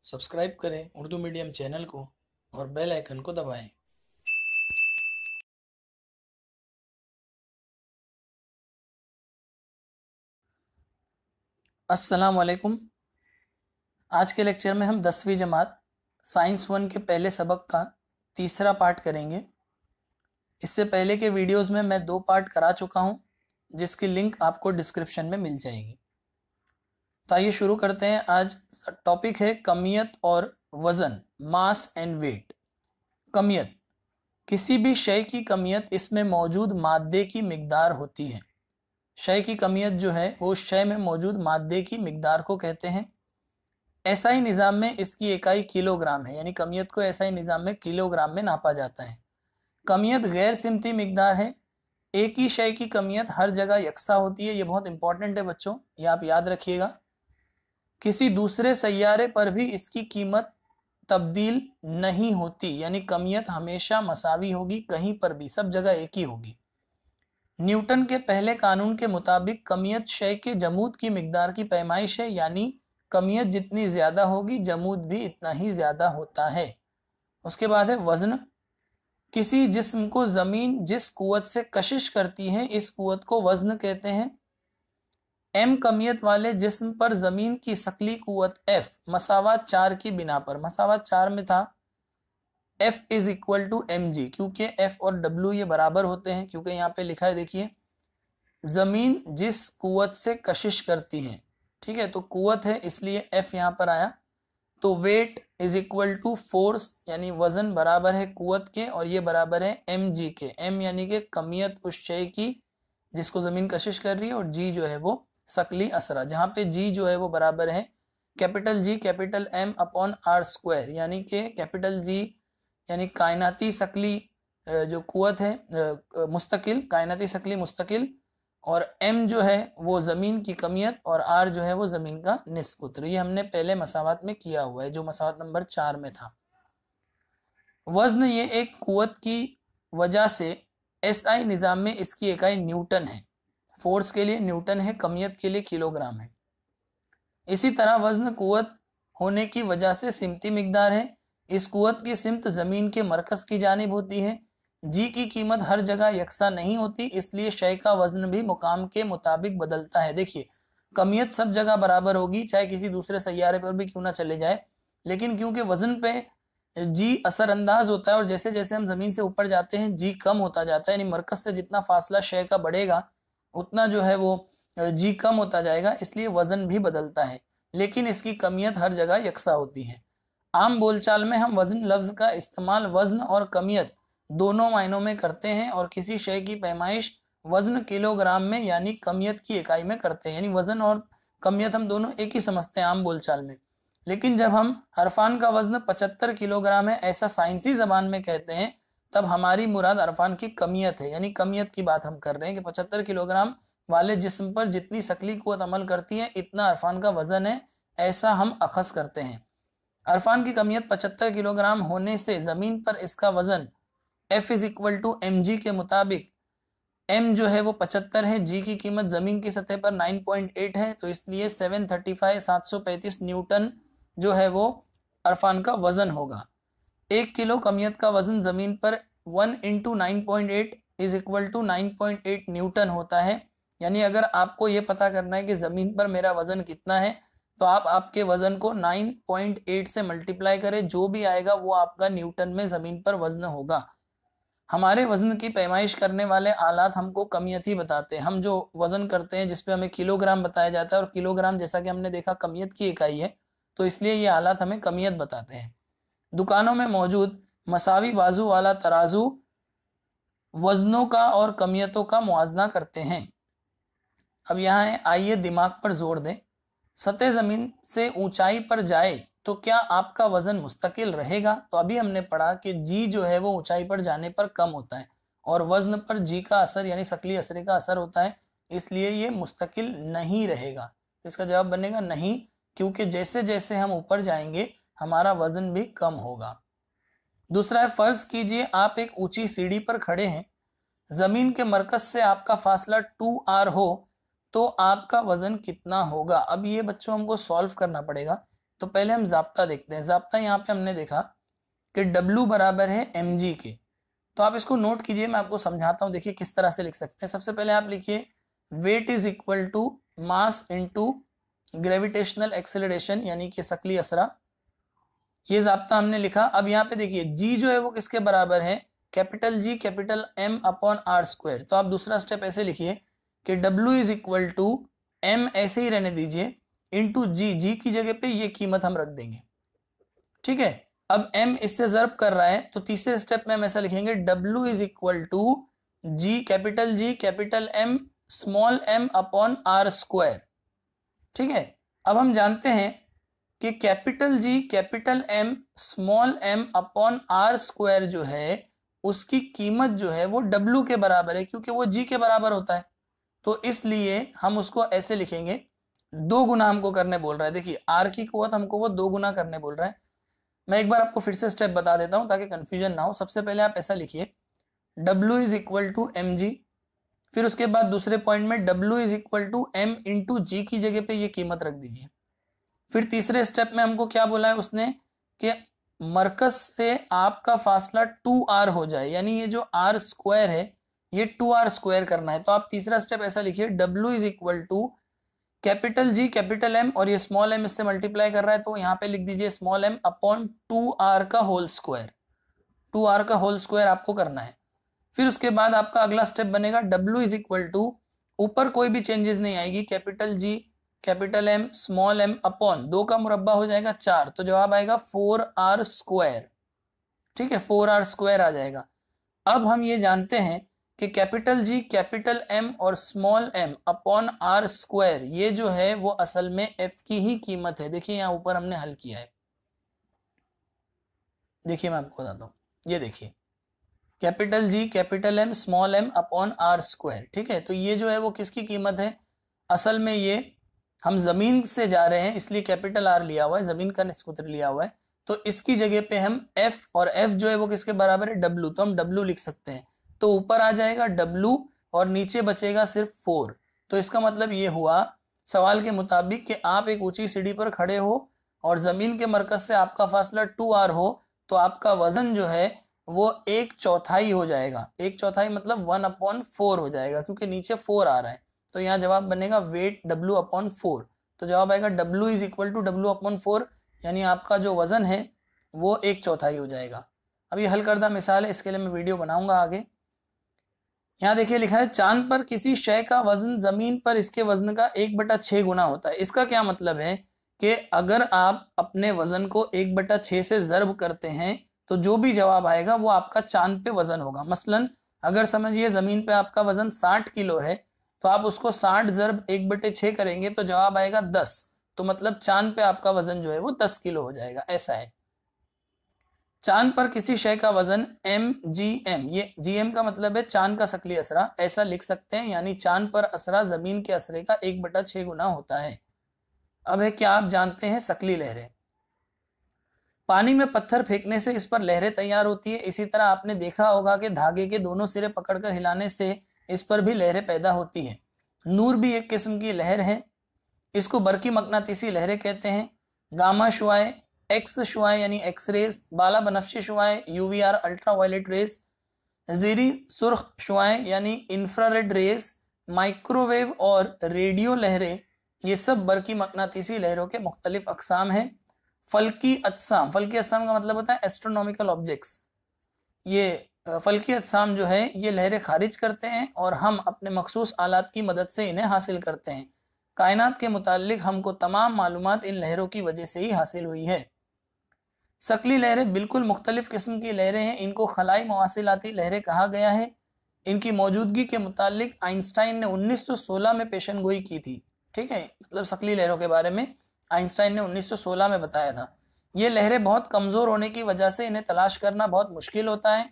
Subscribe करें Urdu medium channel को और बेल आइकन को दबाएं। अस्सलाम वालेकुम। आज के लेक्चर में हम 10वीं जमात साइंस 1 के पहले सबक का तीसरा पार्ट करेंगे। इससे पहले के वीडियोस में मैं 2 पार्ट करा चुका हूं, जिसकी लिंक आपको डिस्क्रिप्शन में मिल जाएगी। तो आइए शुरू करते हैं। आज टॉपिक है कमियत और वज़न, मास एंड वेट। कमियत, किसी भी शय की कमियत इसमें मौजूद मादे की मिकदार होती है। शय की कमियत जो है वो शय में मौजूद मादे की मिकदार को कहते हैं। एसआई निज़ाम में इसकी इकाई किलोग्राम है, यानी कमियत को एसआई निज़ाम में किलोग्राम में नापा जाता है। कमियत गैर सिमती मिकदार है। एक ही शय की कमियत हर जगह यकसा होती है। ये बहुत इंपॉर्टेंट है बच्चों, ये आप याद रखिएगा। किसी दूसरे सैयारे पर भी इसकी कीमत तब्दील नहीं होती, यानी कमियत हमेशा मसावी होगी, कहीं पर भी सब जगह एक ही होगी। न्यूटन के पहले कानून के मुताबिक कमियत शय के जमूद की मिकदार की पैमाइश है, यानी कमियत जितनी ज्यादा होगी जमूद भी इतना ही ज्यादा होता है। उसके बाद है वजन। किसी जिस्म को जमीन जिस कुव्वत से कशिश करती है इस कुव्वत को वजन कहते हैं। एम कमियत वाले जिस्म पर जमीन की सकली कुव्वत एफ मसावात 4 की बिना पर, मसावात 4 में था F is equal to M G, क्योंकि F और W ये बराबर होते हैं, क्योंकि यहाँ पे लिखा है देखिए जमीन जिस कुव्वत से कशिश करती है, ठीक है, तो कुव्वत है इसलिए F यहाँ पर आया। तो weight is equal to force, यानी वजन बराबर है कुव्वत के और ये बराबर है एम जी के। एम यानी कि कमियत उस शय की जिसको जमीन कशिश कर रही है, और जी जो है वो सकली असरा, जहाँ पे जी जो है वो बराबर है capital G capital M upon R square, यानी कि कैपिटल जी यानी कायनाती शकली जो कुव्वत है मुस्तकिल, कायनाती शकली मुस्तकिल, और m जो है वो ज़मीन की कमियत और r जो है वो ज़मीन का निस्बत। ये हमने पहले मसावात में किया हुआ है, जो मसावात नंबर 4 में था। वज़न ये एक कुव्वत की वजह से SI निज़ाम में इसकी इकाई न्यूटन है। फोर्स के लिए न्यूटन है, कमियत के लिए किलोग्राम है। इसी तरह वज़न कुव्वत होने की वजह से सिमती मिकदार है। इस कुव्वत की सिमत ज़मीन के मरकज़ की जानिब होती है। जी की कीमत हर जगह यकसा नहीं होती, इसलिए शय का वज़न भी मुकाम के मुताबिक बदलता है। देखिए, कमियत सब जगह बराबर होगी, चाहे किसी दूसरे सैयारे पर भी क्यों ना चले जाए, लेकिन क्योंकि वज़न पे जी असरअंदाज होता है और जैसे जैसे हम ज़मीन से ऊपर जाते हैं जी कम होता जाता है, यानी मरकज़ से जितना फासला शय का बढ़ेगा उतना जो है वो जी कम होता जाएगा, इसलिए वज़न भी बदलता है, लेकिन इसकी कमियत हर जगह यकसा होती है। आम बोलचाल में हम वज़न लफ्ज़ का इस्तेमाल वज़न और कमियत दोनों मायनों में करते हैं, और किसी शय की पैमाइश वज़न किलोग्राम में यानी कमियत की इकाई में करते हैं, यानी वज़न और कमियत हम दोनों एक ही समझते हैं आम बोलचाल में। लेकिन जब हम अरफान का वज़न 75 किलोग्राम है ऐसा साइंसी ज़बान में कहते हैं, तब हमारी मुराद अरफान की कमियत है, यानी कमियत की बात हम कर रहे हैं कि 75 किलोग्राम वाले जिस्म पर जितनी सकली कुव्वत अमल करती है इतना अरफान का वज़न है, ऐसा हम अखज़ करते हैं। अरफान की कमियत 75 किलोग्राम होने से ज़मीन पर इसका वज़न F is equal to M G के मुताबिक, m जो है वो 75 है, g की कीमत ज़मीन की सतह पर 9.8 है, तो इसलिए 735 न्यूटन जो है वो अरफान का वज़न होगा। 1 किलो कमियत का वज़न ज़मीन पर 1 into 9.8 is equal to 9.8 newton होता है। यानी अगर आपको ये पता करना है कि ज़मीन पर मेरा वज़न कितना है, तो आप आपके वज़न को 9.8 से मल्टीप्लाई करें, जो भी आएगा वो आपका न्यूटन में ज़मीन पर वज़न होगा। हमारे वज़न की पैमाइश करने वाले आलात हमको कमियत ही बताते हैं। हम जो वज़न करते हैं जिसपे हमें किलोग्राम बताया जाता है, और किलोग्राम जैसा कि हमने देखा कमियत की इकाई है, तो इसलिए ये आलात हमें कमियत बताते हैं। दुकानों में मौजूद मसावी बाजू वाला तराजू वज़नों का और कमियतों का मुआजना करते हैं। अब यहाँ है, आइए दिमाग पर जोर दें। सतह ज़मीन से ऊंचाई पर जाए तो क्या आपका वज़न मुस्तकिल रहेगा? तो अभी हमने पढ़ा कि जी जो है वो ऊंचाई पर जाने पर कम होता है और वज़न पर जी का असर यानी शकली असरे का असर होता है, इसलिए ये मुस्तकिल नहीं रहेगा। तो इसका जवाब बनेगा नहीं, क्योंकि जैसे जैसे हम ऊपर जाएंगे हमारा वज़न भी कम होगा। दूसरा है, फ़र्ज़ कीजिए आप एक ऊंची सीढ़ी पर खड़े हैं, ज़मीन के मरकज़ से आपका फासला 2r हो, तो आपका वज़न कितना होगा? अब ये बच्चों हमको सॉल्व करना पड़ेगा तो पहले हम जाब्ता देखते हैं। जाब्ता यहाँ पे हमने देखा कि W बराबर है mg के। तो आप इसको नोट कीजिए, मैं आपको समझाता हूँ। देखिए किस तरह से लिख सकते हैं। सबसे पहले आप लिखिए weight is equal to mass into gravitational acceleration यानी कि शकली असरा। ये जाब्ता हमने लिखा। अब यहाँ पे देखिए जी जो है वो किसके बराबर है, capital G capital M upon R square. तो आप दूसरा स्टेप ऐसे लिखिए कि W is equal to M ऐसे ही रहने दीजिए इंटू जी, जी की जगह पे ये कीमत हम रख देंगे, ठीक है। अब m इससे ज़र्ब कर रहा है तो तीसरे स्टेप में हम ऐसा लिखेंगे W is equal to G capital M small m upon R square, ठीक है। अब हम जानते हैं कि capital G capital M small m upon R square जो है उसकी कीमत जो है वो W के बराबर है, क्योंकि वो G के बराबर होता है। तो इसलिए हम उसको ऐसे लिखेंगे, 2 गुना हमको करने बोल रहा है। देखिए R की कुव्वत हमको वो 2 गुना करने बोल रहा है। मैं एक बार आपको फिर से स्टेप बता देता हूं ताकि कंफ्यूजन ना हो। सबसे पहले आप ऐसा लिखिए W is equal to M G, फिर उसके बाद दूसरे पॉइंट में W is equal to M into G की जगह पे ये कीमत रख दीजिए। फिर तीसरे स्टेप में हमको क्या बोला है उसने कि मरकज से आपका फासला 2r हो जाए, यानी ये जो r स्क्वायर है ये 2r स्क्वायर करना है। तो आप तीसरा स्टेप ऐसा लिखिए W is equal to capital G capital M और ये स्मॉल m इससे मल्टीप्लाई कर रहा है तो यहाँ पे लिख दीजिए स्मॉल m अपॉन 2r का होल स्क्वायर। 2r का होल स्क्वायर आपको करना है। फिर उसके बाद आपका अगला स्टेप बनेगा W इज इक्वल टू, ऊपर कोई भी चेंजेस नहीं आएगी, capital G capital M small m upon 2 का मुरब्बा हो जाएगा 4, तो जवाब आएगा 4r स्क्वायर, ठीक है। 4r स्क्वायर आ जाएगा। अब हम ये जानते हैं कि कैपिटल जी कैपिटल M और small m upon R square ये जो है वो असल में f की ही कीमत है। देखिए यहाँ ऊपर हमने हल किया है, देखिए मैं आपको बताता हूँ। ये देखिए capital G capital M small m upon R square, ठीक है। तो ये जो है वो किसकी कीमत है, असल में ये हम जमीन से जा रहे हैं इसलिए कैपिटल R लिया हुआ है, जमीन का निस्बत लिया हुआ है। तो इसकी जगह पे हम f, और f जो है वो किसके बराबर है W, तो हम W लिख सकते हैं। तो ऊपर आ जाएगा W और नीचे बचेगा सिर्फ 4। तो इसका मतलब ये हुआ सवाल के मुताबिक कि आप एक ऊंची सीढ़ी पर खड़े हो और जमीन के मरकज से आपका फासला 2r हो, तो आपका वजन जो है वो 1/4 हो जाएगा। 1/4 मतलब 1/4 हो जाएगा, क्योंकि नीचे 4 आ रहा है। तो यहाँ जवाब बनेगा वेट W/4। तो जवाब आएगा W is equal to W/4, यानी आपका जो वजन है वो 1/4 हो जाएगा। अब ये हल करदा मिसाल है, इसके लिए मैं वीडियो बनाऊंगा आगे। यहाँ देखिए लिखा है चांद पर किसी शय का वजन जमीन पर इसके वजन का 1/6 गुना होता है। इसका क्या मतलब है कि अगर आप अपने वजन को 1/6 से ज़र्ब करते हैं तो जो भी जवाब आएगा वो आपका चांद पे वजन होगा। मसलन अगर समझिए जमीन पे आपका वजन 60 किलो है तो आप उसको 60 ज़र्ब 1/6 करेंगे तो जवाब आएगा 10। तो मतलब चांद पे आपका वजन जो है वो 10 किलो हो जाएगा, ऐसा है। चांद पर किसी शय का वजन mgm, ये gm का मतलब है चांद का शकली असरा, ऐसा लिख सकते हैं। यानी चांद पर असरा जमीन के असरे का 1/6 गुना होता है। अब है क्या आप जानते हैं शकली लहरें। पानी में पत्थर फेंकने से इस पर लहरें तैयार होती है। इसी तरह आपने देखा होगा कि धागे के दोनों सिरे पकड़कर हिलाने से इस पर भी लहरें पैदा होती हैं। नूर भी एक किस्म की लहर है, इसको बरकी मकनातीसी लहरें कहते हैं। गामा शुआएं, एक्स शुआएं यानी एक्स रेज, बाला बनफशी शुआएं यूवीआर अल्ट्रा वायलेट रेज, जीरी सुर्ख शुआएं यानी इंफ्रारेड रेज, माइक्रोवेव और रेडियो लहरें, ये सब बरकी मकनातीसी लहरों के मुख्तलिफ अकसाम हैं। फल्की अजसाम, फल्की अजसाम का मतलब होता है एस्ट्रोनॉमिकल ऑब्जेक्ट्स। ये फल्की अजसाम जो है ये लहरें खारिज करते हैं और हम अपने मखसूस आलात की मदद से इन्हें हासिल करते हैं। कायनात के मुतालिक हमको तमाम मालूमात इन लहरों की वजह से ही हासिल हुई है। शकली लहरें बिल्कुल मुख्तलिफ किस्म की लहरें हैं, इनको खलाई मवासिलाती लहरें कहा गया है। इनकी मौजूदगी के मुतालिक आइंस्टाइन ने 1916 में पेशन गोई की थी, ठीक है। मतलब शकली लहरों के बारे में आइंस्टाइन ने 1916 में बताया था। ये लहरें बहुत कमज़ोर होने की वजह से इन्हें तलाश करना बहुत मुश्किल होता है।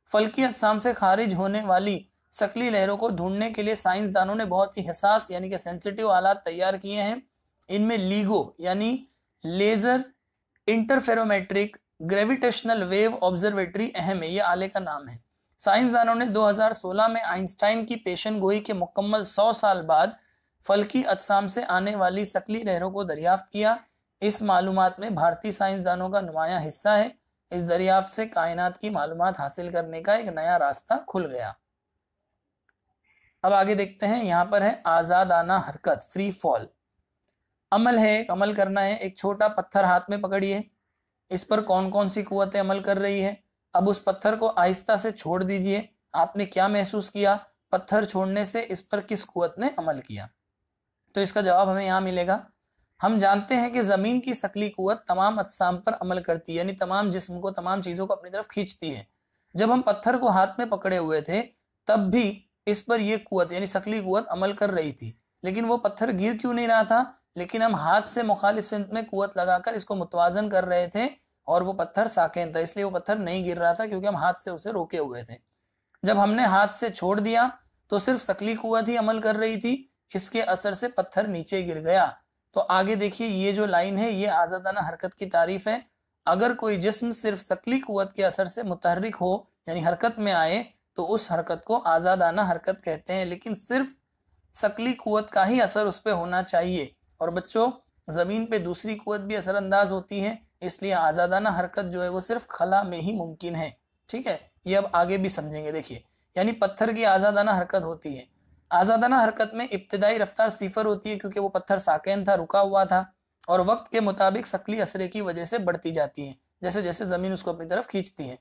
फल्की अजसाम से खारिज होने वाली शकली लहरों को ढूंढने के लिए साइंसदानों ने बहुत ही हसास यानी कि सेंसिटिव आलात तैयार किए हैं। इनमें लीगो यानी laser interferometric gravitational wave observatory अहम है, ये आले का नाम है। साइंसदानों ने 2016 में आइंस्टाइन की पेशन गोई के मुकम्मल 100 साल बाद फल्की अजसाम से आने वाली शकली लहरों को दरियाफ्त किया। इस मालूमात में भारतीय साइंसदानों का नुमायां हिस्सा है। इस दरियाफ्त से कायनात की मालूमात हासिल करने का एक नया रास्ता खुल गया। अब आगे देखते हैं, यहाँ पर है आजादाना हरकत, फ्री फॉल। अमल है, एक अमल करना है। एक छोटा पत्थर हाथ में पकड़िए, इस पर कौन कौन सी कुव्वतें अमल कर रही है। अब उस पत्थर को आहिस्ता से छोड़ दीजिए। आपने क्या महसूस किया, पत्थर छोड़ने से इस पर किस कुव्वत ने अमल किया? तो इसका जवाब हमें यहाँ मिलेगा। हम जानते हैं कि जमीन की सकली कुव्वत तमाम अजसाम पर अमल करती है, यानी तमाम जिस्म को, तमाम चीजों को अपनी तरफ खींचती है। जब हम पत्थर को हाथ में पकड़े हुए थे तब भी इस पर यह कुव्वत यानी सकली कुव्वत अमल कर रही थी, लेकिन वो पत्थर गिर क्यों नहीं रहा था? लेकिन हम हाथ से मुखालिफ सिमत में कुव्वत लगाकर इसको मुतवाजन कर रहे थे और वो पत्थर साकिन था, इसलिए वो पत्थर नहीं गिर रहा था, क्योंकि हम हाथ से उसे रोके हुए थे। जब हमने हाथ से छोड़ दिया तो सिर्फ सकली कुव्वत ही अमल कर रही थी, इसके असर से पत्थर नीचे गिर गया। तो आगे देखिए, ये जो लाइन है ये आजादाना हरकत की तारीफ है। अगर कोई जिस्म सिर्फ सकली कुव्वत के असर से मुतहर्रिक हो यानी हरकत में आए तो उस हरकत को आजादाना हरकत कहते हैं, लेकिन सिर्फ सकली कुव्वत का ही असर उस पर होना चाहिए। और बच्चों, जमीन पे दूसरी कुव्वत भी असरअंदाज होती है, इसलिए आजादाना हरकत जो है वो सिर्फ खला में ही मुमकिन है। ठीक है, ये अब आगे भी समझेंगे। देखिए, यानी पत्थर की आजादाना हरकत होती है। आजादाना हरकत में इब्तिदाई रफ्तार सिफर होती है, क्योंकि वो पत्थर साकिन था, रुका हुआ था, और वक्त के मुताबिक सकली असरे की वजह से बढ़ती जाती है, जैसे जैसे जमीन उसको अपनी तरफ खींचती है।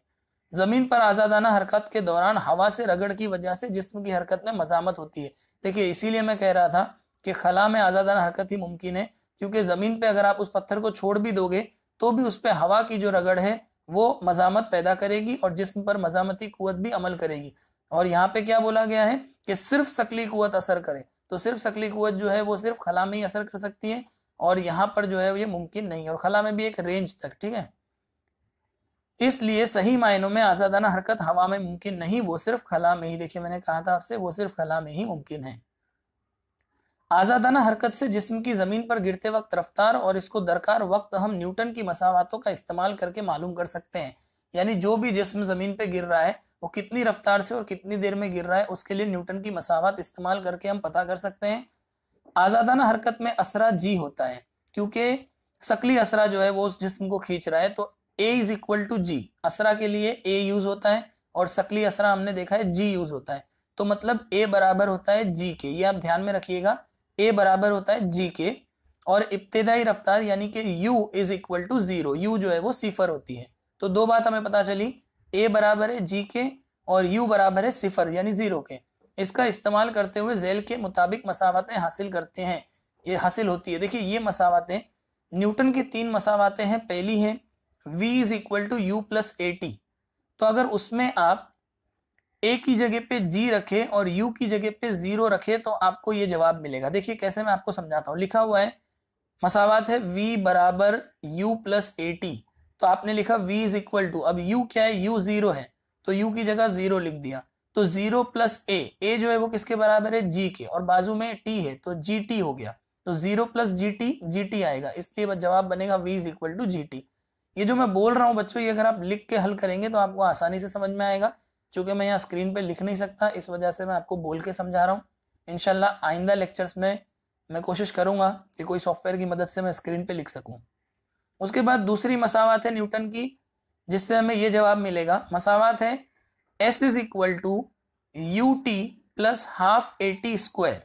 जमीन पर आजादाना हरकत के दौरान हवा से रगड़ की वजह से जिस्म की हरकत में मजामत होती है। देखिए, इसीलिए मैं कह रहा था कि खला में आजादाना हरकत ही मुमकिन है, क्योंकि जमीन पे अगर आप उस पत्थर को छोड़ भी दोगे तो भी उस पर हवा की जो रगड़ है वो मजामत पैदा करेगी और जिस्म पर मजामती कुव्वत भी अमल करेगी। और यहाँ पे क्या बोला गया है कि सिर्फ सकली कुव्वत असर करे, तो सिर्फ सकली कुव्वत जो है वो सिर्फ खला में ही असर कर सकती है, और यहाँ पर जो है ये मुमकिन नहीं है, और खला में भी एक रेंज तक। ठीक है, इसलिए सही मायनों में आजादाना हरकत हवा में मुमकिन नहीं, वो सिर्फ खला में ही, देखिए मैंने कहा था आपसे, वो सिर्फ खला में ही मुमकिन है। आजादाना हरकत से जिस्म की जमीन पर गिरते वक्त रफ्तार और इसको दरकार वक्त हम न्यूटन की मसावातों का इस्तेमाल करके मालूम कर सकते हैं। यानी जो भी जिस्म जमीन पे गिर रहा है वो कितनी रफ्तार से और कितनी देर में गिर रहा है, उसके लिए न्यूटन की मसावात इस्तेमाल करके हम पता कर सकते हैं। आजादाना हरकत में असरा जी होता है, क्योंकि सकली असरा जो है वो उस जिस्म को खींच रहा है, तो ए इज इक्वल टू जी। असरा के लिए ए यूज होता है और सकली असरा हमने देखा है जी यूज होता है, तो मतलब ए बराबर होता है जी के। ये आप ध्यान में रखिएगा, ए बराबर होता है जी के, और इब्तिदाई रफ्तार यानी कि u is equal to zero, u जो है वो सिफर होती है। तो दो बात हमें पता चली, ए बराबर है जी के और यू बराबर है सिफर यानी जीरो के। इसका इस्तेमाल करते हुए झेल के मुताबिक मसावतें हासिल करते हैं, ये हासिल होती है। देखिए, ये मसावतें न्यूटन की 3 मसावतें हैं। पहली है v is equal to u plus a t, तो अगर उसमें आप ए की जगह पे जी रखे और यू की जगह पे जीरो रखे तो आपको ये जवाब मिलेगा। देखिए कैसे, मैं आपको समझाता हूँ। लिखा हुआ है मसावात है v बराबर यू प्लस ए टी, तो आपने लिखा v इज इक्वल टू, अब u क्या है, u जीरो है, तो u की जगह जीरो लिख दिया, तो जीरो प्लस ए जो है वो किसके बराबर है, g के, और बाजू में t है तो gt हो गया, तो जीरो प्लस gt आएगा, इसलिए जवाब बनेगा v is equal to gt। ये जो मैं बोल रहा हूँ बच्चों, ये अगर आप लिख के हल करेंगे तो आपको आसानी से समझ में आएगा। चूंकि मैं यहाँ स्क्रीन पे लिख नहीं सकता, इस वजह से मैं आपको बोल के समझा रहा हूँ। इंशाल्लाह आइंदा लेक्चर्स में मैं कोशिश करूंगा कि कोई सॉफ्टवेयर की मदद से मैं स्क्रीन पे लिख सकूं। उसके बाद दूसरी मसावात है न्यूटन की, जिससे हमें ये जवाब मिलेगा। मसावात है s is equal to u t plus half a t square.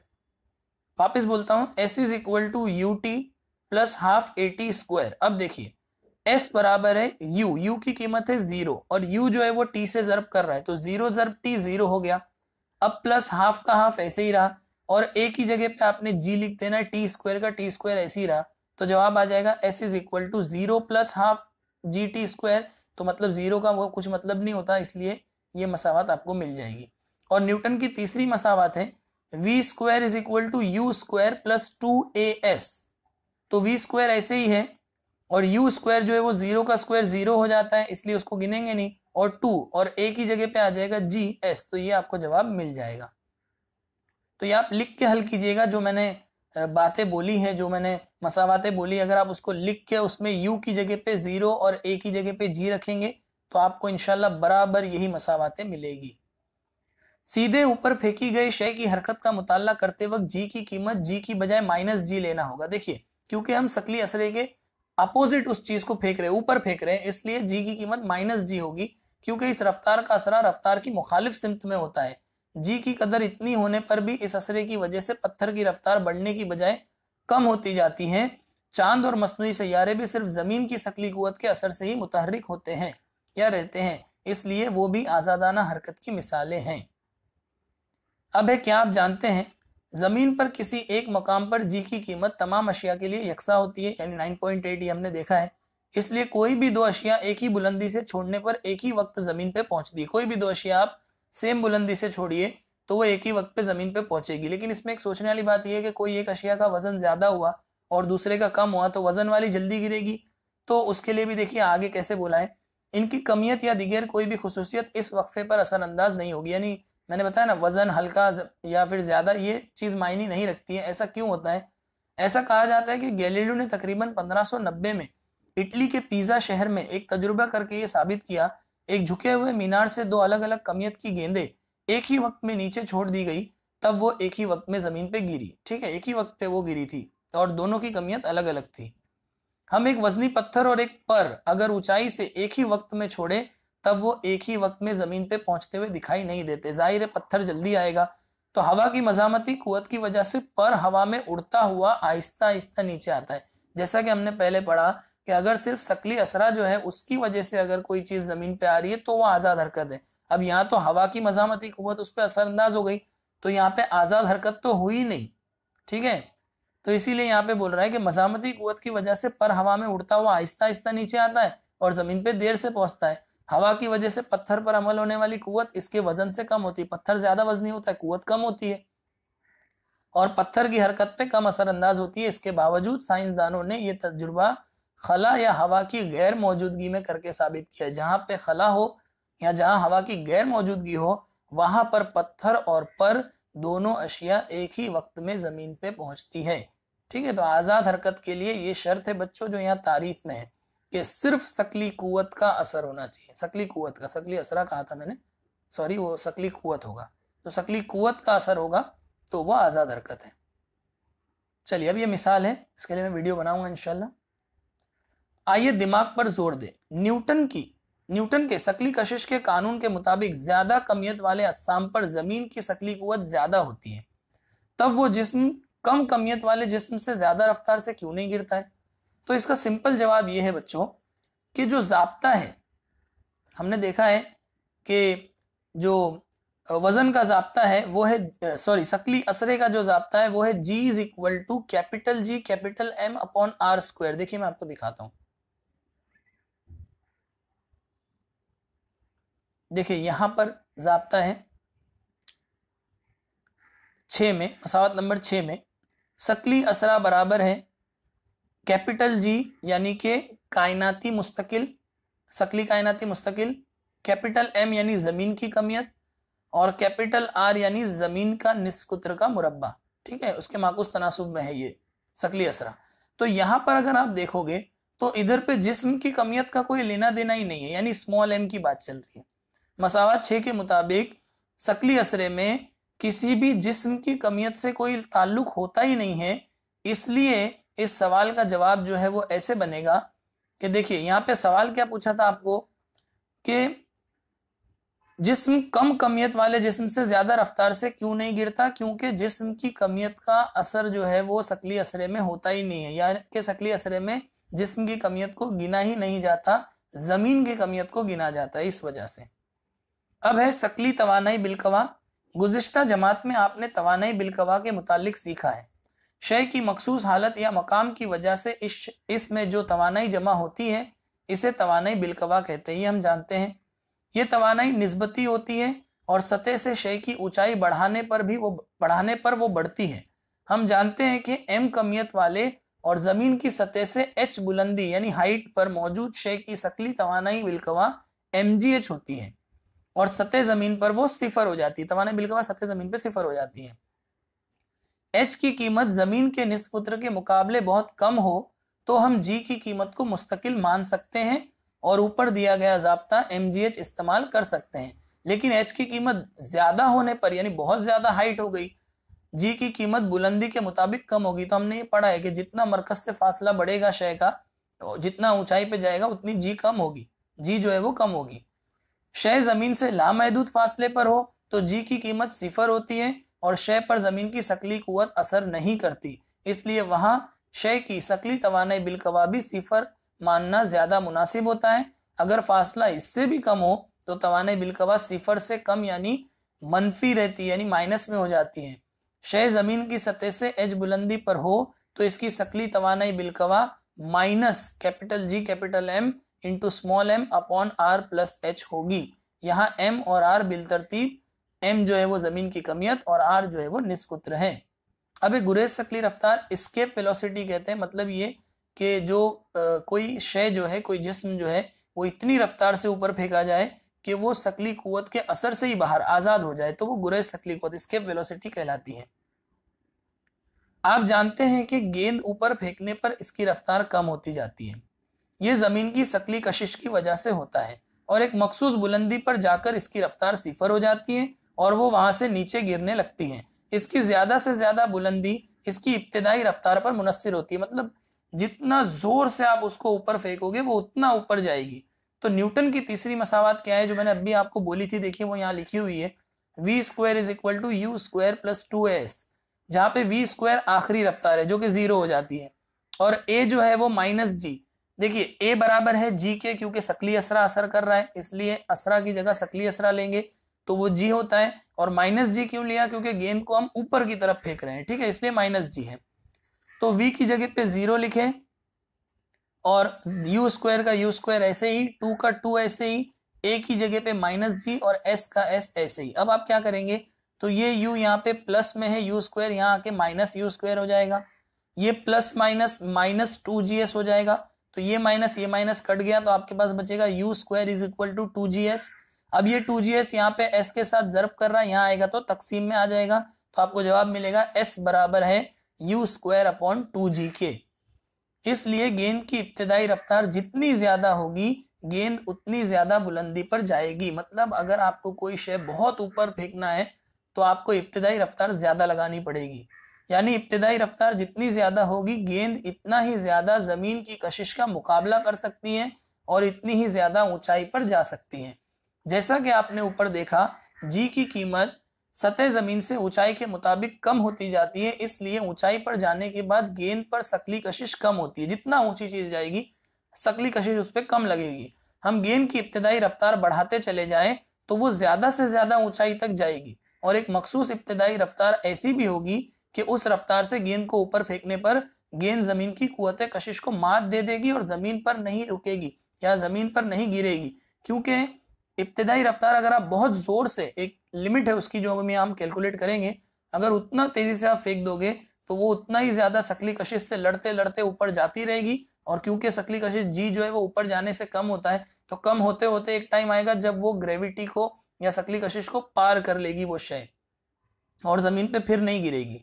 वापिस बोलता हूँ, s is equal to u t plus half a t square. अब देखिए, s बराबर है u की कीमत है जीरो और u जो है वो t से ज़र्ब कर रहा है, तो जीरो ज़र्ब t जीरो हो गया। अब प्लस हाफ का हाफ ऐसे ही रहा, और a की जगह पे आपने g लिख देना है, t स्क्वायर का t स्क्वायर ऐसे ही रहा, तो जवाब आ जाएगा s is equal to zero plus half g t square. तो मतलब जीरो का वो कुछ मतलब नहीं होता, इसलिए ये मसावत आपको मिल जाएगी। और न्यूटन की तीसरी मसावत है v square is equal to u square plus 2as। तो v स्क्वायर ऐसे ही है और u स्क्वायर जो है वो जीरो का स्क्वायर जीरो हो जाता है, इसलिए उसको गिनेंगे नहीं, और 2 और a की जगह पे आ जाएगा gs, तो ये आपको जवाब मिल जाएगा। तो ये आप लिख के हल कीजिएगा, जो मैंने बातें बोली हैं, जो मैंने मसावातें बोली, अगर आप उसको लिख के उसमें u की जगह पे जीरो और a की जगह पे g रखेंगे तो आपको इंशाल्लाह बराबर यही मसावातें मिलेगी। सीधे ऊपर फेंकी गई शय की हरकत का मुताला करते वक्त g की कीमत g की बजाय माइनस जी लेना होगा। देखिए, क्योंकि हम सकली असरे के अपोजिट उस चीज को फेंक रहे हैं, ऊपर फेंक रहे हैं, इसलिए जी की कीमत माइनस जी होगी, क्योंकि इस रफ्तार का असरा रफ्तार की मुखालिफ सिमत में होता है। जी की कदर इतनी होने पर भी इस असरे की वजह से पत्थर की रफ्तार बढ़ने की बजाय कम होती जाती है। चांद और मसनूई सैयारे भी सिर्फ जमीन की शकली कुव्वत के असर से ही मुतहर्रिक होते हैं या रहते हैं, इसलिए वो भी आजादाना हरकत की मिसालें हैं। अब है, क्या आप जानते हैं जमीन पर किसी एक मकाम पर जी की कीमत तमाम अशिया के लिए यकसा होती है, यानी 9.8 ये हमने देखा है। इसलिए कोई भी दो अशिया एक ही बुलंदी से छोड़ने पर एक ही वक्त जमीन पे पहुंचती है। कोई भी दो अशिया आप सेम बुलंदी से छोड़िए तो वो एक ही वक्त पे जमीन पे पहुंचेगी। लेकिन इसमें एक सोचने वाली बात यह है कि कोई एक अशिया का वजन ज्यादा हुआ और दूसरे का कम हुआ तो वजन वाली जल्दी गिरेगी। तो उसके लिए भी देखिए आगे कैसे बोला है, इनकी कमियत या दिगर कोई भी खुसूसियत इस वक्फे पर असरअंदाज नहीं होगी। यानी मैंने बताया ना, वजन हल्का या फिर ज्यादा ये चीज मायने नहीं रखती है। ऐसा क्यों होता है? ऐसा कहा जाता है कि गैलीलियो ने तकरीबन 1590 में इटली के पिज़ा शहर में एक तजुर्बा करके ये साबित किया, एक झुके हुए मीनार से दो अलग अलग कमियत की गेंदें एक ही वक्त में नीचे छोड़ दी गई, तब वो एक ही वक्त में जमीन पे गिरी। ठीक है, एक ही वक्त पे वो गिरी थी और दोनों की कमियत अलग अलग थी। हम एक वजनी पत्थर और एक पर अगर ऊंचाई से एक ही वक्त में छोड़े तब वो एक ही वक्त में जमीन पे पहुंचते हुए दिखाई नहीं देते। जाहिर है पत्थर जल्दी आएगा, तो हवा की मजामती कुव्वत की वजह से पर हवा में उड़ता हुआ आहिस्ता आहिस्ता नीचे आता है। जैसा कि हमने पहले पढ़ा कि अगर सिर्फ शकली असरा जो है उसकी वजह से अगर कोई चीज जमीन पे आ रही है तो वो आजाद हरकत है। अब यहाँ तो हवा की मजामती कुव्वत उस पर असरअंदाज हो गई, तो यहाँ पे आजाद हरकत तो हुई नहीं। ठीक है, तो इसीलिए यहाँ पे बोल रहा है कि मजामती कुव्वत की वजह से पर हवा में उड़ता हुआ आहिस्ता आहिस्ता नीचे आता है और जमीन पे देर से पहुंचता है। हवा की वजह से पत्थर पर अमल होने वाली कुव्वत इसके वजन से कम होती है। पत्थर ज्यादा वजनी होता है, कुव्वत कम होती है और पत्थर की हरकत पे कम असरअंदाज होती है। इसके बावजूद साइंसदानों ने यह तजुर्बा खला या हवा की गैर मौजूदगी में करके साबित किया। जहां पे खला हो या जहां हवा की गैर मौजूदगी हो वहां पर पत्थर और पर दोनों अशिया एक ही वक्त में जमीन पे पहुंचती है। ठीक है, तो आजाद हरकत के लिए ये शर्त है बच्चों जो यहाँ तारीफ में है कि सिर्फ शकली कुव्वत का असर होना चाहिए। शकली कुव्वत का, शकली असरा कहा था मैंने, सॉरी वो शकली कुव्वत होगा, तो शकली कुव्वत का असर होगा तो वह आजाद हरकत है। चलिए अब ये मिसाल है, इसके लिए मैं वीडियो बनाऊंगा इंशाल्लाह। आइए दिमाग पर जोर दे। न्यूटन के शकली कशिश के कानून के मुताबिक ज्यादा कमियत वाले अजसाम पर जमीन की शकली कुव्वत ज्यादा होती है, तब वो जिस्म कम कमियत वाले जिस्म से ज्यादा रफ्तार से क्यों नहीं गिरता है? तो इसका सिंपल जवाब यह है बच्चों कि जो जाब्ता है, हमने देखा है कि जो वजन का जाब्ता है वो है, सॉरी शकली असरे का जो जाब्ता है वो है G is equal to capital G capital M upon R square. देखिए मैं आपको दिखाता हूं, देखिए यहां पर जाब्ता है 6 में, मसावत नंबर 6 में शकली असरा बराबर है कैपिटल G यानी कि कायनाती मुस्तकिल, शकली कायनाती मुस्तकिल, कैपिटल M यानी जमीन की कमियत और कैपिटल R यानी जमीन का निस्फ कुत्र का मुरब्बा। ठीक है, उसके माकूस तनासुब में है ये शकली असरा। तो यहां पर अगर आप देखोगे तो इधर पे जिस्म की कमियत का कोई लेना देना ही नहीं है, यानी स्मॉल m की बात चल रही है। मसावत 6 के मुताबिक शकली असरे में किसी भी जिस्म की कमियत से कोई ताल्लुक होता ही नहीं है। इसलिए इस सवाल का जवाब जो है वो ऐसे बनेगा कि देखिए यहाँ पे सवाल क्या पूछा था आपको कि जिस्म कम कमियत वाले जिस्म से ज्यादा रफ्तार से क्यों नहीं गिरता? क्योंकि जिस्म की कमियत का असर जो है वो शकली असरे में होता ही नहीं है, यानी कि शकली असरे में जिस्म की कमियत को गिना ही नहीं जाता, जमीन की कमियत को गिना जाता है, इस वजह से। अब है शकली तवानाई बिलकवा। गुज़िश्ता जमात में आपने तवानाई बिलकवा के मुतालिक सीखा है। शय की मखसूस हालत या मकाम की वजह से इसमें जो तवानाई जमा होती है इसे तवानाई बिलकवा कहते हैं, ये हम जानते हैं। ये तवानाई निस्बती होती है और सतह से शय की ऊंचाई बढ़ाने पर वो बढ़ती है। हम जानते हैं कि m कमियत वाले और जमीन की सतह से h बुलंदी यानी हाइट पर मौजूद शय की शकली तवानाई बिलकवा mgh होती है और सतह जमीन पर वो सिफर हो जाती है। तवानाई बिलकवा सतह जमीन पर सिफर हो जाती है। h की कीमत जमीन के निस्फ कुत्र के मुकाबले बहुत कम हो तो हम g की कीमत को मुस्तकिल मान सकते हैं और ऊपर दिया गया जाब्ता mgh इस्तेमाल कर सकते हैं। लेकिन h की कीमत ज्यादा होने पर, यानी बहुत ज्यादा हाइट हो गई, g की कीमत बुलंदी के मुताबिक कम होगी। तो हमने ये पढ़ा है कि जितना मरकज से फासला बढ़ेगा शय का जितना ऊंचाई पे जाएगा उतनी जी कम होगी, जी जो है वो कम होगी। शय जमीन से लामहदूद फासले पर हो तो जी की कीमत 0 होती है और शय पर जमीन की शकली कुव्वत असर नहीं करती, इसलिए वहां शय की शकली तवानाई बिलकवा भी 0 मानना ज्यादा मुनासिब होता है। अगर फासला इससे भी कम हो तो तवानाई बिलकवा 0 से कम यानी मनफी रहती है, यानी माइनस में हो जाती है। शय जमीन की सतह से एच बुलंदी पर हो तो इसकी शकली तवानाई बिलकवा minus capital G capital M into small M upon R plus H होगी। यहाँ एम और आर बिलतरतीब, एम जो है वो जमीन की कमियत और आर जो है वो निस्कुत्र है। अब गुरेज शकली रफ्तार एस्केप वेलोसिटी कहते हैं, मतलब ये कि जो कोई शय जो है, कोई जिस्म जो है वो इतनी रफ्तार से ऊपर फेंका जाए कि वो शकली कुव्वत के असर से ही बाहर आजाद हो जाए, तो वो गुरेज शकली कुव्वत एस्केप वेलोसिटी कहलाती है। आप जानते हैं कि गेंद ऊपर फेंकने पर इसकी रफ्तार कम होती जाती है। ये जमीन की शकली कशिश की वजह से होता है और एक मखसूस बुलंदी पर जाकर इसकी रफ्तार 0 हो जाती है और वो वहां से नीचे गिरने लगती है। इसकी ज्यादा से ज्यादा बुलंदी इसकी इब्तिदाई रफ्तार पर मुनस्सिर होती है, मतलब जितना जोर से आप उसको ऊपर फेंकोगे वो उतना ऊपर जाएगी। तो न्यूटन की तीसरी मसावत क्या है जो मैंने अभी आपको बोली थी, देखिए वो यहाँ लिखी हुई है, v² is equal to u² plus 2s, जहाँ पे v² आखिरी रफ्तार है जो कि 0 हो जाती है और a जो है वो माइनस जी। देखिए a बराबर है g के, क्योंकि शकली असरा असर कर रहा है इसलिए असरा की जगह शकली असरा लेंगे तो वो g होता है, और माइनस जी क्यों लिया, क्योंकि गेंद को हम ऊपर की तरफ फेंक रहे हैं, ठीक है, इसलिए माइनस जी है। तो v की जगह पे 0 लिखे और u² का u² ऐसे ही, 2 का 2 ऐसे ही, a की जगह पे माइनस जी और s का s ऐसे ही। अब आप क्या करेंगे, तो ये u यहाँ पे प्लस में है, u² यहाँ आके माइनस u² हो जाएगा, ये प्लस माइनस माइनस 2gs हो जाएगा, तो ये माइनस कट गया तो आपके पास बचेगा u² is equal to 2gs। अब ये 2gs यहाँ पे s के साथ ज़र्ब कर रहा है, यहाँ आएगा तो तकसीम में आ जाएगा, तो आपको जवाब मिलेगा s बराबर है u² अपॉन 2g के। इसलिए गेंद की इब्तिदाई रफ्तार जितनी ज्यादा होगी गेंद उतनी ज्यादा बुलंदी पर जाएगी। मतलब अगर आपको कोई शय बहुत ऊपर फेंकना है तो आपको इब्तिदाई रफ्तार ज्यादा लगानी पड़ेगी, यानी इब्तिदाई रफ्तार जितनी ज्यादा होगी गेंद इतना ही ज्यादा जमीन की कशिश का मुकाबला कर सकती है और इतनी ही ज्यादा ऊंचाई पर जा सकती है। जैसा कि आपने ऊपर देखा, जी की कीमत सतह जमीन से ऊंचाई के मुताबिक कम होती जाती है, इसलिए ऊंचाई पर जाने के बाद गेंद पर शकली कशिश कम होती है। जितना ऊंची चीज जाएगी शकली कशिश उस पर कम लगेगी। हम गेंद की इब्तिदाई रफ्तार बढ़ाते चले जाएं तो वो ज्यादा से ज्यादा ऊंचाई तक जाएगी और एक मखसूस इब्तिदाई रफ्तार ऐसी भी होगी कि उस रफ्तार से गेंद को ऊपर फेंकने पर गेंद जमीन की कुव्वत कशिश को मात दे देगी और जमीन पर नहीं रुकेगी या जमीन पर नहीं गिरेगी, क्योंकि इब्तिदाई रफ्तार अगर आप बहुत जोर से, एक लिमिट है उसकी जो अभी हम कैलकुलेट करेंगे, अगर उतना तेजी से आप फेंक दोगे तो वो उतना ही ज्यादा शकली कशिश से लड़ते लड़ते ऊपर जाती रहेगी, और क्योंकि शकली कशिश जी जो है वो ऊपर जाने से कम होता है तो कम होते होते एक टाइम आएगा जब वो ग्रेविटी को या शकली कशिश को पार कर लेगी वो शय और जमीन पे फिर नहीं गिरेगी।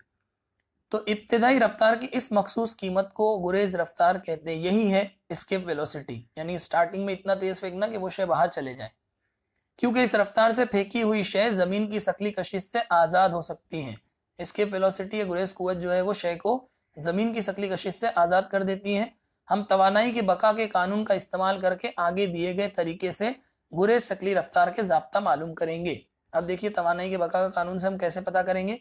तो इब्तिदाई रफ्तार की इस मखसूस कीमत को गुरेज रफ्तार कहते हैं। यही है एस्केप वेलोसिटी, यानी स्टार्टिंग में इतना तेज फेंकना कि वो शय बाहर चले जाए, क्योंकि इस रफ्तार से फेंकी हुई शय जमीन की शकली कशिश से आजाद हो सकती है। एस्केप वेलोसिटी या गुरेज कुव्वत जो है वो शय को जमीन की शकली कशिश से आजाद कर देती है। हम तवानाई के बका के कानून का इस्तेमाल करके आगे दिए गए तरीके से गुरेज शकली रफ्तार के ज़ाब्ता मालूम करेंगे। अब देखिए तवानाई के बका का कानून से हम कैसे पता करेंगे।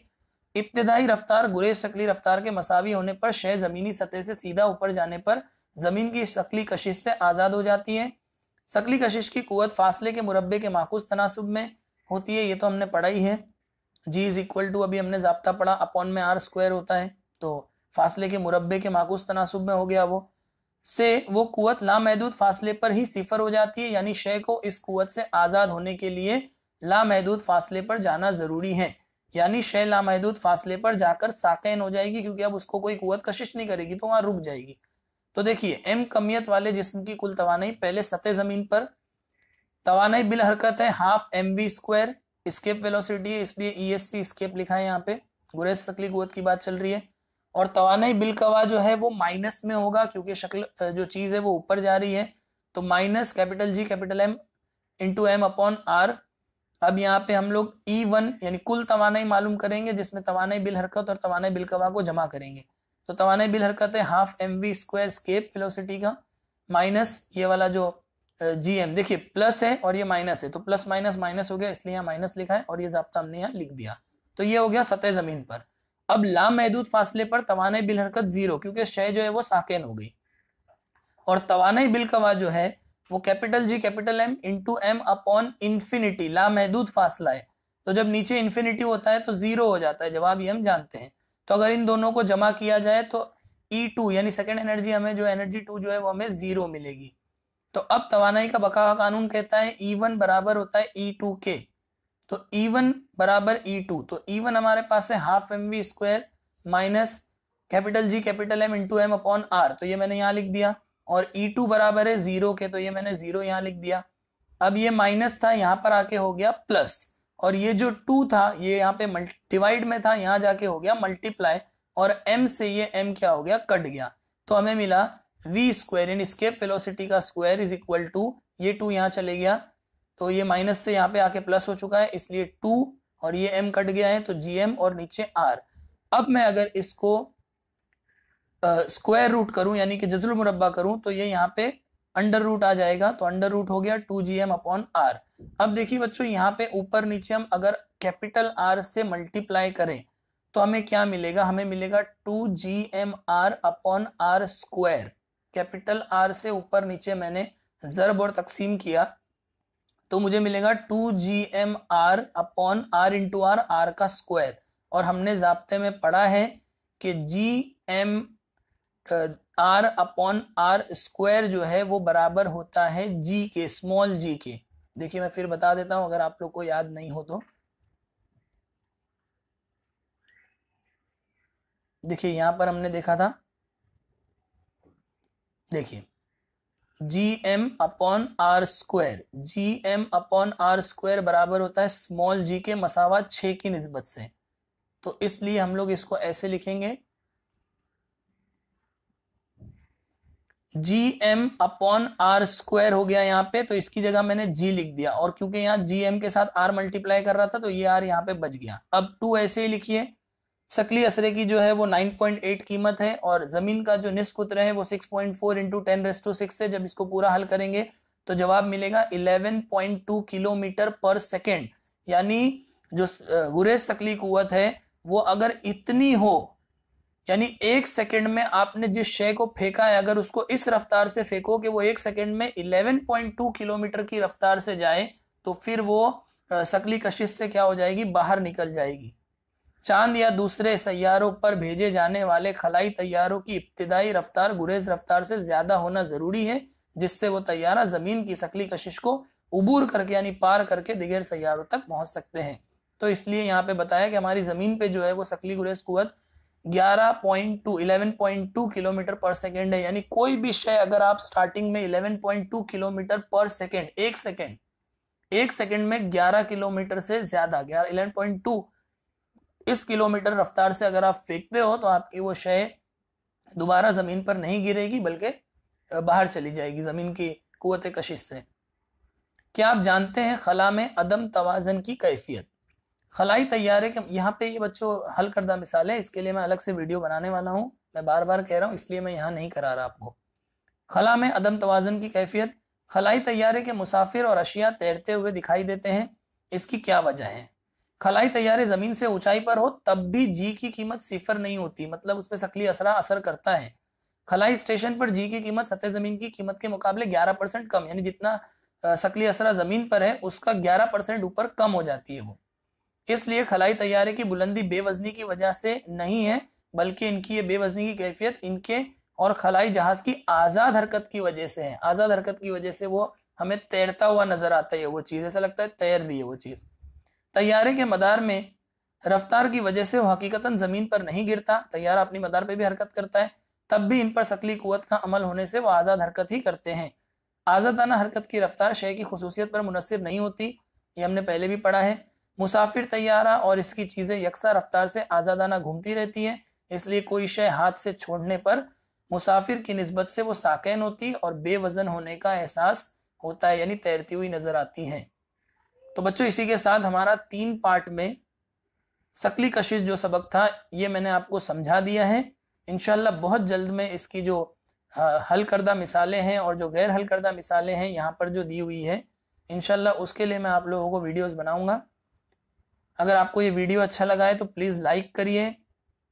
इब्तिदाई रफ्तार गुरेज शकली रफ्तार के मसावी होने पर शय जमीनी सतह से सीधा ऊपर जाने पर जमीन की शकली कशिश से आजाद हो जाती है। शकली कशिश की कुव्वत फासले के मुरब्बे के माकूस तनासुब में होती है, ये तो हमने पढ़ा ही है। जी इज इक्वल टू, अभी हमने ज़ाब्ता पढ़ा, अपॉन में r² होता है, तो फासले के मुरब्बे के माकूस तनासुब में हो गया वो कुव्वत लामहदूद फासले पर ही 0 हो जाती है, यानी शय को इस कुव्वत से आज़ाद होने के लिए लामहदूद फासले पर जाना ज़रूरी है, यानी शय लामहदूद फासले पर जाकर साकैन हो जाएगी, क्योंकि अब उसको कोई कुव्वत कशिश नहीं करेगी तो वहाँ रुक जाएगी। तो देखिए m कमियत वाले जिस्म की कुल तवानाई पहले सतह जमीन पर तवानाई बिल हरकत है ½ mv², एस्केप वेलोसिटी है इसलिए ESC एस्केप लिखा है, यहाँ पे गुरेज शकली कुव्वत की बात चल रही है, और तवानाई बिल कवा जो है वो माइनस में होगा क्योंकि शक्ल जो चीज है वो ऊपर जा रही है, तो minus capital G capital M into M upon R। अब यहाँ पे हम लोग E1 यानी कुल तवानाई मालूम करेंगे जिसमें तवानाई बिल हरकत और तवानाई बिल कवा को जमा करेंगे। तो तवानाई बिल हरकत है ½ mv² एस्केप वेलोसिटी का, माइनस ये वाला जो GM, देखिए प्लस है और ये माइनस है, तो प्लस माइनस माइनस हो गया, इसलिए यहाँ माइनस लिखा है और ये ज़ाब्ता हमने यहाँ लिख दिया। तो ये हो गया सतह जमीन पर। अब लामहदूद फासले पर तवानाई बिल हरकत 0, क्योंकि शय जो है वो साकिन हो गई, और तवानाई बिल कवा जो है वो capital G capital M into M upon infinity, लामहदूद फासला है, तो जब नीचे इंफिनिटी होता है तो 0 हो जाता है, जवाब ये हम जानते हैं। तो अगर इन दोनों को जमा किया जाए तो E2 यानी सेकेंड एनर्जी हमें जो एनर्जी 2 जो है वो हमें 0 मिलेगी। तो अब तवानाई का बकाया कानून कहता है E1 बराबर होता है E2 के, तो E1 बराबर E2, तो E1 हमारे पास है half mv square minus capital G capital M into M upon R, तो ये मैंने यहाँ लिख दिया, और E2 बराबर है 0 के, तो ये मैंने 0 यहाँ लिख दिया। अब ये माइनस था, यहाँ पर आके हो गया प्लस, और ये जो 2 था ये यहाँ पे डिवाइड में था, यहाँ जाके हो गया मल्टीप्लाई, और M से ये M क्या हो गया, कट गया, तो हमें मिला v स्क्वायर इन स्केप वेलोसिटी का स्क्वायर इज इक्वल टू, ये 2 यहाँ चले गया, तो ये माइनस से यहाँ पे आके प्लस हो चुका है, इसलिए 2 और ये m कट गया है, तो gm और नीचे r। अब मैं अगर इसको स्क्वायर रूट करूं यानी कि जज़रुल मुरब्बा करूं तो ये यहाँ पे अंडर रूट आ जाएगा, तो अंडर रूट हो गया 2gm अपॉन r। अब देखिए बच्चों यहाँ पे ऊपर नीचे हम अगर कैपिटल R से मल्टीप्लाई करें तो हमें क्या मिलेगा, हमें मिलेगा 2gmr upon r square. Capital R से ऊपर नीचे मैंने ज़र्ब और तकसीम किया तो मुझे मिलेगा 2gmr upon r into r, r का स्क्वायर, और हमने ज़ाब्ते में पढ़ा है कि gm r upon r square जो है वो बराबर होता है g के, स्मॉल g के। देखिए मैं फिर बता देता हूं अगर आप लोग को याद नहीं हो तो। देखिए यहां पर हमने देखा था, देखिए gm upon r square, gm upon r square बराबर होता है स्मॉल g के मसावा 6 की निस्बत से, तो इसलिए हम लोग इसको ऐसे लिखेंगे gm अपॉन r स्क्वायर हो गया यहाँ पे, तो इसकी जगह मैंने g लिख दिया, और क्योंकि यहाँ gm के साथ r मल्टीप्लाई कर रहा था तो ये r यहाँ पे बच गया। अब 2 ऐसे ही लिखिए, शकली असरे की जो है वो 9.8 कीमत है, और जमीन का जो निस्फ कुतरा है वो 6.4 इंटू 10⁻6 है। जब इसको पूरा हल करेंगे तो जवाब मिलेगा 11.2 किलोमीटर पर सेकेंड, यानी जो गुरेज शकली कुव्वत है वो अगर इतनी हो, यानी 1 सेकंड में आपने जिस शय को फेंका है अगर उसको इस रफ्तार से फेंको कि वो 1 सेकंड में 11.2 किलोमीटर की रफ्तार से जाए, तो फिर वो शकली कशिश से क्या हो जाएगी, बाहर निकल जाएगी। चांद या दूसरे सैयारों पर भेजे जाने वाले खलाई तैयारों की इब्तिदाई रफ्तार गुरेज रफ्तार से ज्यादा होना जरूरी है, जिससे वो तैयारा जमीन की शकली कशिश को उबूर करके यानी पार करके दिगर सैयारों तक पहुंच सकते हैं। तो इसलिए यहाँ पे बताया कि हमारी जमीन पे जो है वो शकली गुरेज कुव्वत 11.2 किलोमीटर पर सेकेंड है, यानी कोई भी शय अगर आप स्टार्टिंग में 11.2 किलोमीटर पर सेकेंड, एक सेकेंड में 11 किलोमीटर से ज्यादा 11.2 इस किलोमीटर रफ्तार से अगर आप फेंकते हो तो आपकी वो शय दोबारा जमीन पर नहीं गिरेगी बल्कि बाहर चली जाएगी जमीन की कुव्वत कशिश से। क्या आप जानते हैं खला में अदम तवाजन की कैफियत? खलाई तैयारे के, यहाँ पे ये बच्चों हल करदा मिसाल है, इसके लिए मैं अलग से वीडियो बनाने वाला हूँ, मैं बार बार कह रहा हूँ इसलिए मैं यहाँ नहीं करा रहा आपको। खला में अदम तवाजन की कैफियत, खलाई तैयारे के मुसाफिर और अशिया तैरते हुए दिखाई देते हैं, इसकी क्या वजह है? खलाई तैयारे जमीन से ऊंचाई पर हो तब भी जी की कीमत 0 नहीं होती, मतलब उस पर शकली असरा असर करता है। खलाई स्टेशन पर जी की कीमत सतह जमीन की कीमत के मुकाबले 11% कम, यानी जितना शकली असरा जमीन पर है उसका 11% ऊपर कम हो जाती है वो। इसलिए खलाई तैयारे की बुलंदी बेवजनी की वजह से नहीं है, बल्कि इनकी ये बेवजनी की कैफियत इनके और खलाई जहाज की आज़ाद हरकत की वजह से है। आज़ाद हरकत की वजह से वो हमें तैरता हुआ नजर आता है, वो चीज़ ऐसा लगता है तैर रही है वो चीज़। तैयारे के मदार में रफ्तार की वजह से वो हकीकतन ज़मीन पर नहीं गिरता, तैयारा अपनी मदार पर भी हरकत करता है, तब भी इन पर शकली कुव्वत का अमल होने से वो आज़ाद हरकत ही करते हैं। आज़ादाना हरकत की रफ्तार शय की खुसूसियत पर मुनसिर नहीं होती, ये हमने पहले भी पढ़ा है। मुसाफिर तैयारा और इसकी चीज़ें यकसा रफ्तार से आज़ादाना घूमती रहती है, इसलिए कोई शय हाथ से छोड़ने पर मुसाफिर की निस्बत से वो साकिन होती और बेवजन होने का एहसास होता है, यानी तैरती हुई नजर आती हैं। तो बच्चों इसी के साथ हमारा 3 पार्ट में शकली कशिश जो सबक था ये मैंने आपको समझा दिया है। इंशाल्लाह बहुत जल्द में इसकी जो हल करदा मिसालें हैं और जो गैर हल करदा मिसालें हैं यहाँ पर जो दी हुई है, इंशाल्लाह उसके लिए मैं आप लोगों को वीडियोस बनाऊंगा। अगर आपको ये वीडियो अच्छा लगा है तो प्लीज़ लाइक करिए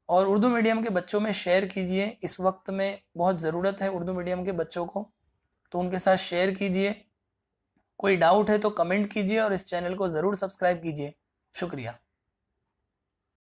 और उर्दू मीडियम के बच्चों में शेयर कीजिए। इस वक्त में बहुत ज़रूरत है उर्दू मीडियम के बच्चों को, तो उनके साथ शेयर कीजिए। कोई डाउट है तो कमेंट कीजिए और इस चैनल को ज़रूर सब्सक्राइब कीजिए। शुक्रिया।